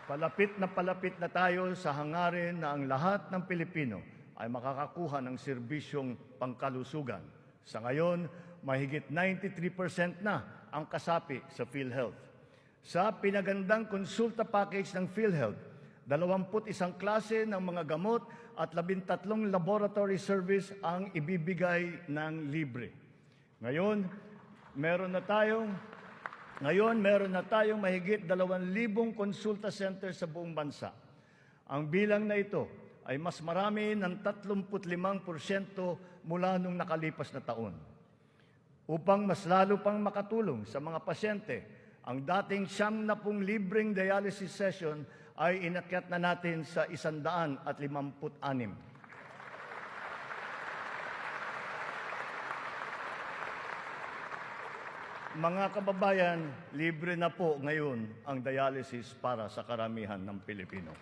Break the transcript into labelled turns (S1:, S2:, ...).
S1: Palapit na tayo sa hangarin na ang lahat ng Pilipino ay makakakuha ng serbisyong pangkalusugan. Sa ngayon, mahigit 93% na ang kasapi sa PhilHealth. Sa pinagandang konsulta package ng PhilHealth, 21 klase ng mga gamot at 13 laboratory service ang ibibigay ng libre. Ngayon, meron na tayong mahigit 2,000 konsulta center sa buong bansa. Ang bilang na ito ay mas marami ng 35% mula nung nakalipas na taon. Upang mas lalo pang makatulong sa mga pasyente, ang dating 70 libreng dialysis session ay inakyat na natin sa 156. Mga kababayan, libre na po ngayon ang dialysis para sa karamihan ng Pilipino.